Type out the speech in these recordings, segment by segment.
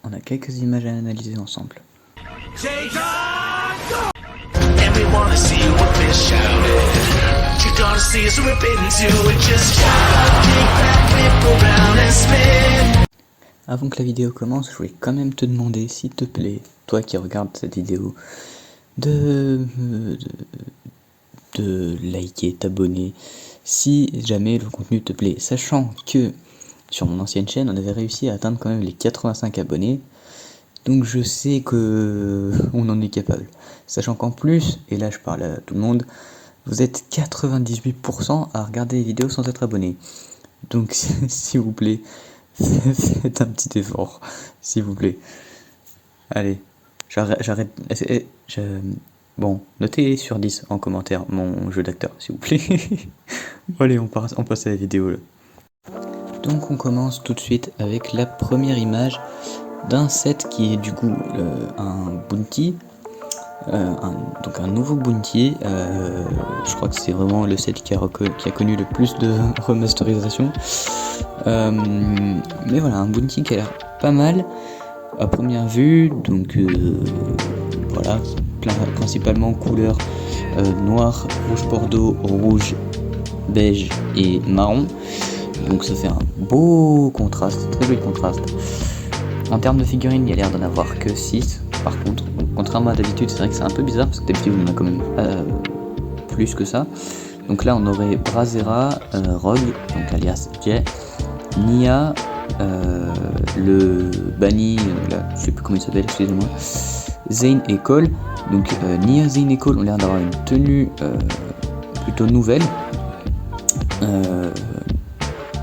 on a quelques images à analyser ensemble. Avant que la vidéo commence, je voulais quand même te demander, s'il te plaît, toi qui regardes cette vidéo, de liker, t'abonner, si jamais le contenu te plaît. Sachant que sur mon ancienne chaîne, on avait réussi à atteindre quand même les 85 abonnés. Donc je sais que on en est capable. Sachant qu'en plus, et là je parle à tout le monde, vous êtes 98% à regarder les vidéos sans être abonné. Donc s'il vous plaît, faites un petit effort, s'il vous plaît. Allez, j'arrête. Bon, notez sur 10 en commentaire mon jeu d'acteur, s'il vous plaît. Allez, on passe à la vidéo là. Donc on commence tout de suite avec la première image d'un set qui est du coup un bounty, donc un nouveau bounty. Je crois que c'est vraiment le set qui a connu le plus de remasterisation. Mais voilà, un bounty qui a l'air pas mal à première vue. Donc voilà, principalement couleurs noir, rouge bordeaux, rouge, beige et marron. Donc ça fait un beau contraste, très joli contraste. En termes de figurines, il y a l'air d'en avoir que 6 par contre. Donc, contrairement à d'habitude, c'est vrai que c'est un peu bizarre parce que d'habitude on en a quand même plus que ça. Donc là on aurait Brazzera, Rogue, donc alias Jay, Nia, le Bunny, là, je sais plus comment il s'appelle, excusez-moi, Zane et Cole. Donc Nia, Zane et Cole ont l'air d'avoir une tenue plutôt nouvelle.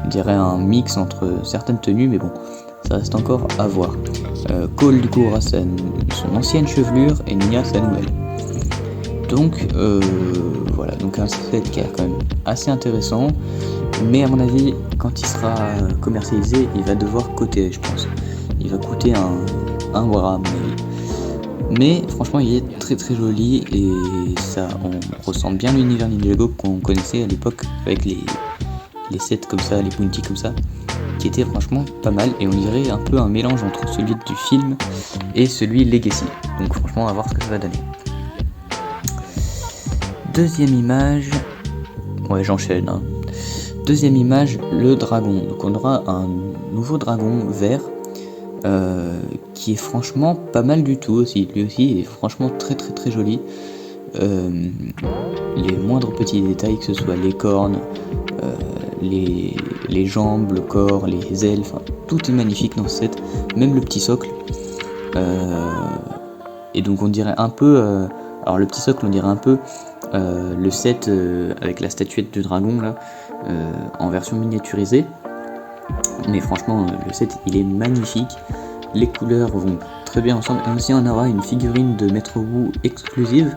On dirait un mix entre certaines tenues, mais bon, ça reste encore à voir. Cole du coup aura son ancienne chevelure et Nia sa nouvelle. Donc voilà, donc un set qui a quand même assez intéressant, mais à mon avis, quand il sera commercialisé, il va devoir coûter, je pense. Il va coûter un bras à mon avis. Mais franchement, il est très très joli et ça, on ressent bien l'univers Ninjago qu'on connaissait à l'époque avec les sets comme ça, les bounty comme ça, qui étaient franchement pas mal, et on dirait un peu un mélange entre celui du film et celui Legacy. Donc franchement, on va voir ce que ça va donner. Deuxième image, ouais j'enchaîne, hein. Deuxième image, le dragon. Donc on aura un nouveau dragon vert qui est franchement pas mal du tout aussi. Lui aussi est franchement très très très joli. Les moindres petits détails, que ce soit les cornes, les jambes, le corps, les ailes, enfin tout est magnifique dans ce set, même le petit socle. Et donc on dirait un peu, alors le petit socle on dirait un peu le set avec la statuette du dragon là, en version miniaturisée. Mais franchement le set il est magnifique, les couleurs vont très bien ensemble, et aussi on aura une figurine de Metro Wu exclusive.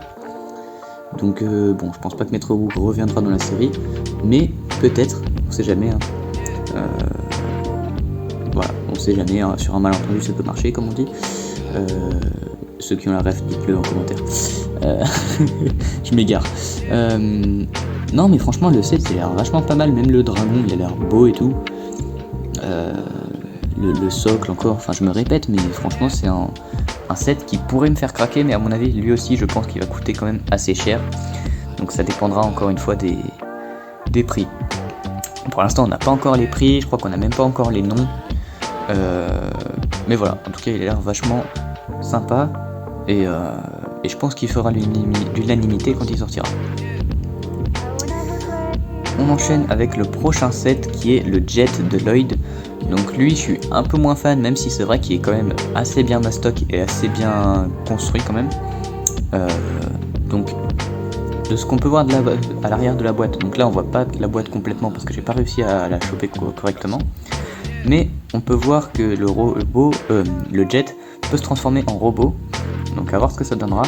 Donc bon, je pense pas que Metro Wu reviendra dans la série, mais peut-être, on sait jamais, hein. Voilà, on sait jamais, hein, sur un malentendu ça peut marcher comme on dit. Ceux qui ont la ref, dites-le en commentaire. Je m'égare. Non mais franchement le set il a l'air vachement pas mal, même le dragon il a l'air beau et tout. Le socle encore, enfin je me répète, mais franchement c'est un set qui pourrait me faire craquer, mais à mon avis lui aussi je pense qu'il va coûter quand même assez cher. Donc ça dépendra encore une fois des prix. Pour l'instant on n'a pas encore les prix, je crois qu'on n'a même pas encore les noms. Mais voilà, en tout cas il a l'air vachement sympa, et je pense qu'il fera l'unanimité quand il sortira. On enchaîne avec le prochain set qui est le Jet de Lloyd. Donc lui je suis un peu moins fan, même si c'est vrai qu'il est quand même assez bien mastoc et assez bien construit quand même. Donc de ce qu'on peut voir à l'arrière de la boîte, donc là on voit pas la boîte complètement parce que j'ai pas réussi à la choper correctement, mais on peut voir que le Jet peut se transformer en robot, donc à voir ce que ça donnera.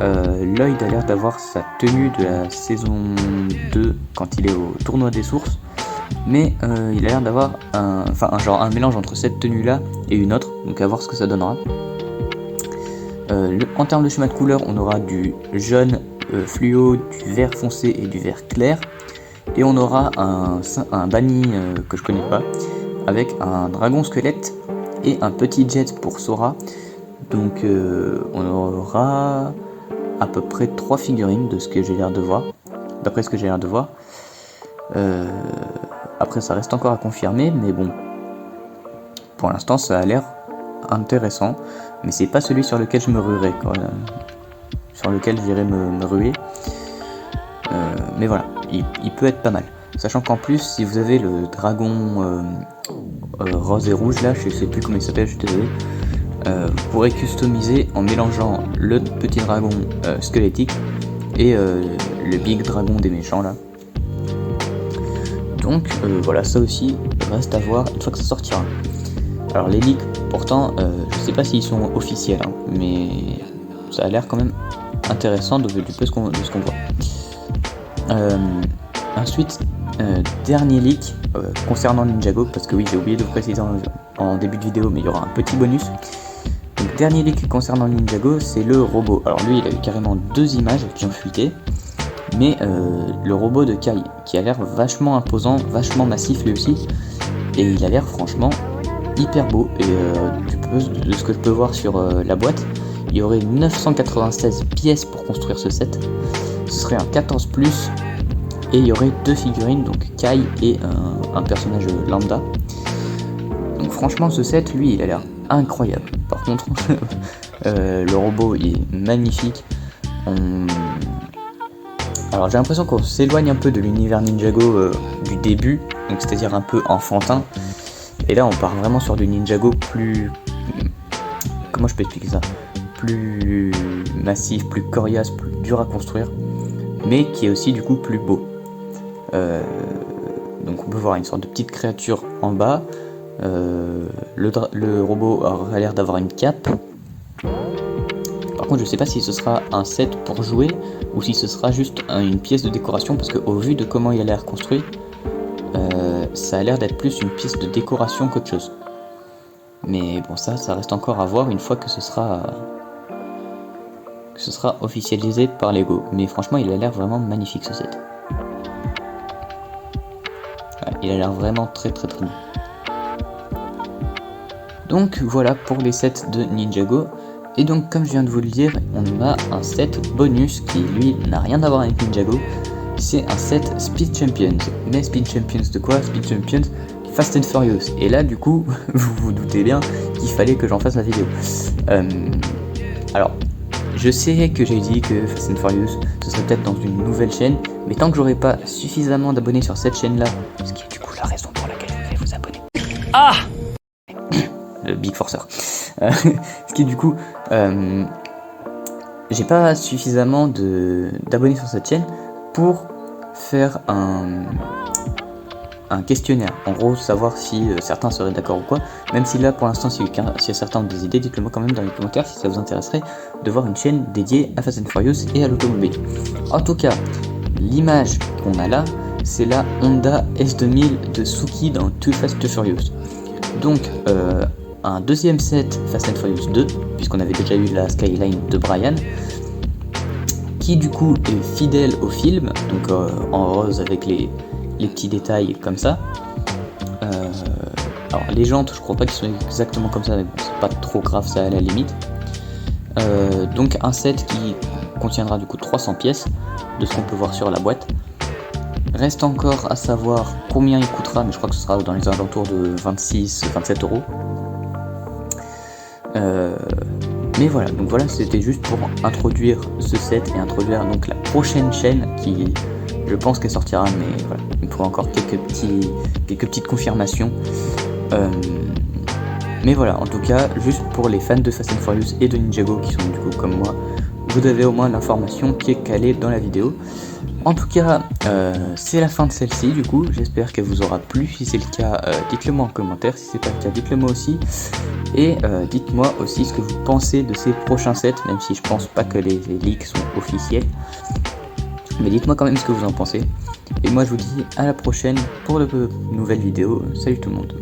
Lloyd a l'air d'avoir sa tenue de la saison 2 quand il est au tournoi des sources, mais il a l'air d'avoir un mélange entre cette tenue là et une autre, donc à voir ce que ça donnera. En termes de schéma de couleur, on aura du jaune fluo, du vert foncé et du vert clair, et on aura un banni que je connais pas, avec un dragon squelette et un petit jet pour Sora. Donc on aura à peu près 3 figurines de ce que j'ai l'air de voir, d'après ce que j'ai l'air de voir. Après ça reste encore à confirmer, mais bon, pour l'instant ça a l'air intéressant, mais c'est pas celui sur lequel je me ruerai, sur lequel j'irai me ruer. Mais voilà, il peut être pas mal. Sachant qu'en plus, si vous avez le dragon rose et rouge là, je sais plus comment il s'appelle, je suis désolé, vous pourrez customiser en mélangeant le petit dragon squelettique et le big dragon des méchants là. Donc voilà, ça aussi reste à voir une fois que ça sortira. Alors les leaks, pourtant, je sais pas s'ils sont officiels, hein, mais ça a l'air quand même intéressant de peu ce qu'on voit. Ensuite, dernier leak concernant Ninjago, parce que oui, j'ai oublié de vous préciser en début de vidéo, mais il y aura un petit bonus. Donc dernier leak concernant Ninjago, c'est le robot. Alors lui, il a eu carrément 2 images qui ont fuité, mais le robot de Kai, qui a l'air vachement imposant, vachement massif lui aussi, et il a l'air franchement hyper beau. Et de ce que je peux voir sur la boîte, il y aurait 996 pièces pour construire ce set. Ce serait un 14+, et il y aurait 2 figurines, donc Kai et un personnage lambda. Donc franchement ce set, lui, il a l'air incroyable. Par contre, le robot il est magnifique. Alors j'ai l'impression qu'on s'éloigne un peu de l'univers Ninjago du début, donc c'est-à-dire un peu enfantin. Et là on part vraiment sur du Ninjago plus... Comment je peux expliquer ça? Plus massif, plus coriace, plus dur à construire, mais qui est aussi du coup plus beau. Donc on peut voir une sorte de petite créature en bas. Le robot a l'air d'avoir une cape. Par contre je sais pas si ce sera un set pour jouer ou si ce sera juste une pièce de décoration, parce que au vu de comment il a l'air construit, ça a l'air d'être plus une pièce de décoration qu'autre chose. Mais bon, ça reste encore à voir une fois que ce sera officialisé par Lego. Mais franchement il a l'air vraiment magnifique ce set. Ouais, il a l'air vraiment très très bien. Donc voilà pour les sets de Ninjago. Et donc comme je viens de vous le dire, on a un set bonus qui lui n'a rien à voir avec Ninjago. C'est un set Speed Champions. Mais Speed Champions de quoi? Speed Champions Fast and Furious. Et là du coup, vous vous doutez bien qu'il fallait que j'en fasse la vidéo. Alors, je sais que j'ai dit que Fast and Furious, ce serait peut-être dans une nouvelle chaîne, mais tant que j'aurai pas suffisamment d'abonnés sur cette chaîne-là, ce qui est du coup la raison pour laquelle vous devez vous abonner. Ah le Big Forcer. Ce qui est du coup, j'ai pas suffisamment d'abonnés sur cette chaîne pour faire un questionnaire. En gros, savoir si certains seraient d'accord ou quoi. Même si là, pour l'instant, si certains ont des idées, dites-le moi quand même dans les commentaires si ça vous intéresserait de voir une chaîne dédiée à Fast and Furious et à l'automobile. En tout cas, l'image qu'on a là, c'est la Honda S2000 de Suki dans Too Fast Too Furious. Donc, un deuxième set Fast and Furious 2, puisqu'on avait déjà eu la Skyline de Brian, qui du coup est fidèle au film, donc en rose avec les petits détails comme ça. Alors les jantes, je crois pas qu'ils sont exactement comme ça, mais bon, c'est pas trop grave, ça à la limite. Donc un set qui contiendra du coup 300 pièces, de ce qu'on peut voir sur la boîte. Reste encore à savoir combien il coûtera, mais je crois que ce sera dans les alentours de 26-27 euros. Mais voilà, donc voilà, c'était juste pour introduire ce set et introduire donc la prochaine chaîne qui, je pense qu'elle sortira, mais voilà, il me faut encore quelques petites confirmations. Mais voilà, en tout cas, juste pour les fans de Fast and Furious et de Ninjago qui sont du coup comme moi, vous avez au moins l'information qui est calée dans la vidéo. En tout cas, c'est la fin de celle-ci du coup, j'espère qu'elle vous aura plu. Si c'est le cas, dites-le moi en commentaire, si c'est pas le cas, dites-le moi aussi. Et dites-moi aussi ce que vous pensez de ces prochains sets, même si je pense pas que les leaks sont officiels. Mais dites-moi quand même ce que vous en pensez. Et moi je vous dis à la prochaine pour de nouvelles vidéos. Salut tout le monde.